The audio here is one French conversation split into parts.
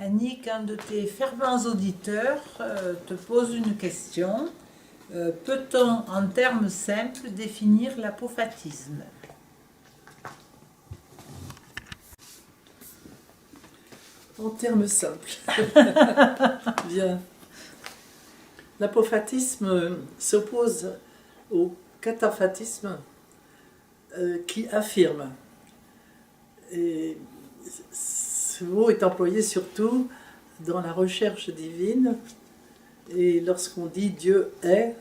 Annick, un de tes fervents auditeurs te pose une question. Peut-on, en termes simples, définir l'apophatisme? En termes simples. Bien. L'apophatisme s'oppose au cataphatisme qui affirme. Et ce mot est employé surtout dans la recherche divine. Et lorsqu'on dit Dieu est,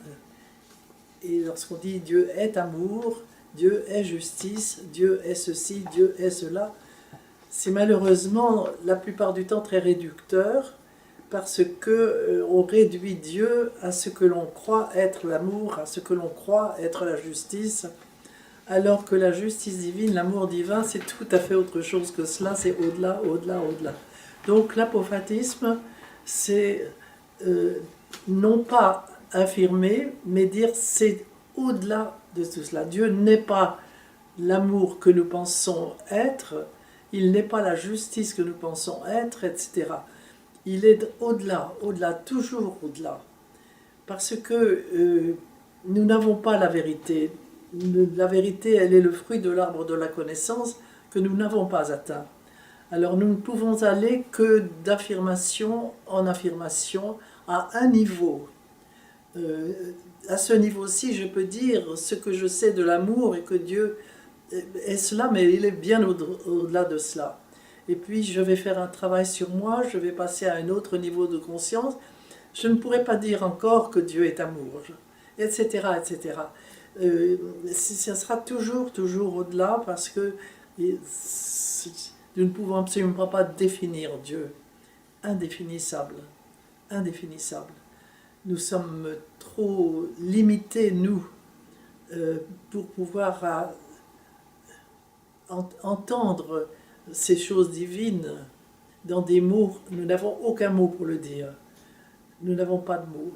et lorsqu'on dit Dieu est amour, Dieu est justice, Dieu est ceci, Dieu est cela, c'est malheureusement la plupart du temps très réducteur parce que on réduit Dieu à ce que l'on croit être l'amour, à ce que l'on croit être la justice, alors que la justice divine, l'amour divin, c'est tout à fait autre chose que cela, c'est au-delà, au-delà, au-delà. Donc l'apophatisme, c'est non pas affirmer, mais dire c'est au-delà de tout cela. Dieu n'est pas l'amour que nous pensons être, il n'est pas la justice que nous pensons être, etc. Il est au-delà, au-delà, toujours au-delà. Parce que nous n'avons pas la vérité. La vérité, elle est le fruit de l'arbre de la connaissance que nous n'avons pas atteint. Alors nous ne pouvons aller que d'affirmation en affirmation à un niveau. À ce niveau-ci, je peux dire ce que je sais de l'amour et que Dieu est cela, mais il est bien au-delà de cela. Et puis je vais faire un travail sur moi, je vais passer à un autre niveau de conscience. Je ne pourrai pas dire encore que Dieu est amour, etc., etc. Ça sera toujours, toujours au-delà parce que nous ne pouvons absolument pas définir Dieu. Indéfinissable. Indéfinissable. Nous sommes trop limités, nous, pour pouvoir entendre ces choses divines dans des mots. Nous n'avons aucun mot pour le dire. Nous n'avons pas de mots.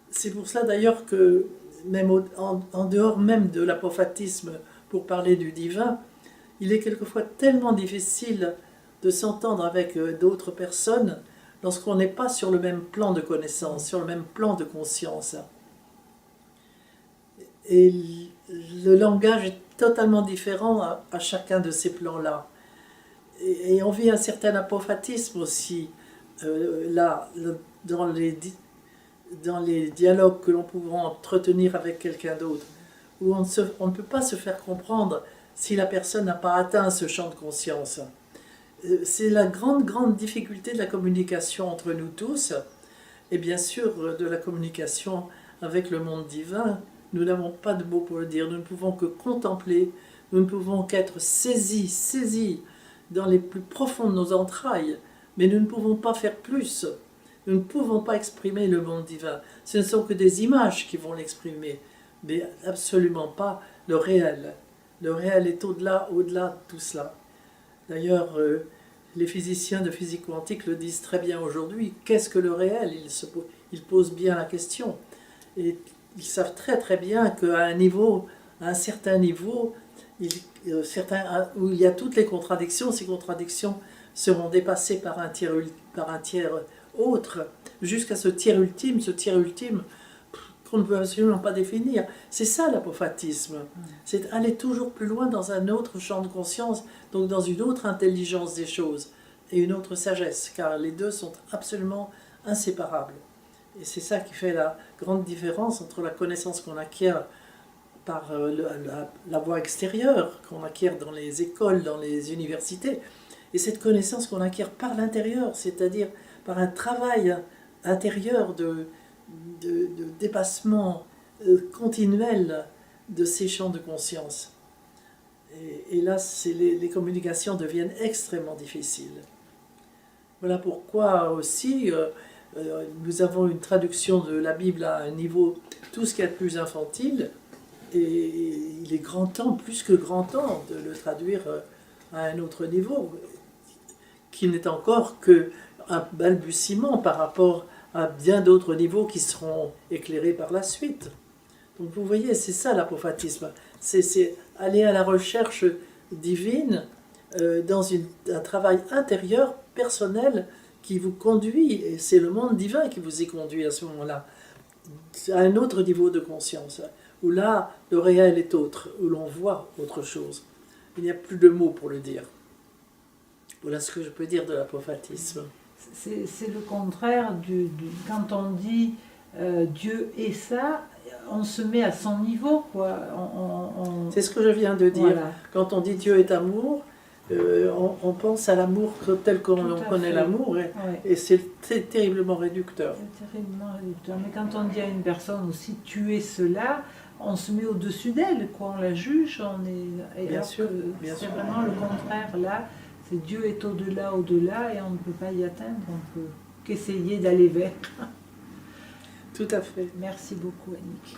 C'est pour cela d'ailleurs que, même en dehors même de l'apophatisme, pour parler du divin, il est quelquefois tellement difficile de s'entendre avec d'autres personnes lorsqu'on n'est pas sur le même plan de connaissance, sur le même plan de conscience. Et le langage est totalement différent à chacun de ces plans-là. Et on vit un certain apophatisme aussi, là, dans les dialogues que l'on peut entretenir avec quelqu'un d'autre, où on ne peut pas se faire comprendre si la personne n'a pas atteint ce champ de conscience. C'est la grande, grande difficulté de la communication entre nous tous, et bien sûr de la communication avec le monde divin. Nous n'avons pas de mots pour le dire, nous ne pouvons que contempler, nous ne pouvons qu'être saisis dans les plus profonds de nos entrailles, mais nous ne pouvons pas faire plus. Nous ne pouvons pas exprimer le monde divin. Ce ne sont que des images qui vont l'exprimer, mais absolument pas le réel. Le réel est au-delà, au-delà de tout cela. D'ailleurs, les physiciens de physique quantique le disent très bien aujourd'hui. Qu'est-ce que le réel? Ils posent bien la question. Et ils savent très très bien qu'à un certain niveau, où il y a toutes les contradictions, ces contradictions seront dépassées par un tiers autre, jusqu'à ce tiers ultime qu'on ne peut absolument pas définir. C'est ça l'apophatisme, c'est aller toujours plus loin dans un autre champ de conscience, donc dans une autre intelligence des choses, et une autre sagesse, car les deux sont absolument inséparables. Et c'est ça qui fait la grande différence entre la connaissance qu'on acquiert par la voie extérieure, qu'on acquiert dans les écoles, dans les universités, et cette connaissance qu'on acquiert par l'intérieur, c'est-à-dire par un travail intérieur de dépassement continuel de ces champs de conscience. Et là, les communications deviennent extrêmement difficiles. Voilà pourquoi aussi nous avons une traduction de la Bible à un niveau tout ce qu'il y a de plus infantile, et il est grand temps, plus que grand temps, de le traduire à un autre niveau, qui n'est encore qu'un balbutiement par rapport à bien d'autres niveaux qui seront éclairés par la suite. Donc vous voyez, c'est ça l'apophatisme, c'est aller à la recherche divine dans un travail intérieur, personnel, qui vous conduit, et c'est le monde divin qui vous y conduit à ce moment-là, à un autre niveau de conscience, où là, le réel est autre, où l'on voit autre chose. Il n'y a plus de mots pour le dire. Voilà ce que je peux dire de l'apophatisme. C'est le contraire quand on dit Dieu est ça, on se met à son niveau, quoi. C'est ce que je viens de dire. Voilà. Quand on dit Dieu est amour, on pense à l'amour tel qu'on connaît l'amour, et c'est terriblement réducteur. C'est terriblement réducteur. Mais quand on dit à une personne aussi tu es cela, on se met au-dessus d'elle, quoi. On la juge, Bien sûr. C'est vraiment le contraire là. C'est Dieu est au-delà, au-delà, et on ne peut pas y atteindre, on peut qu'essayer d'aller vers. Tout à fait. Merci beaucoup, Annick.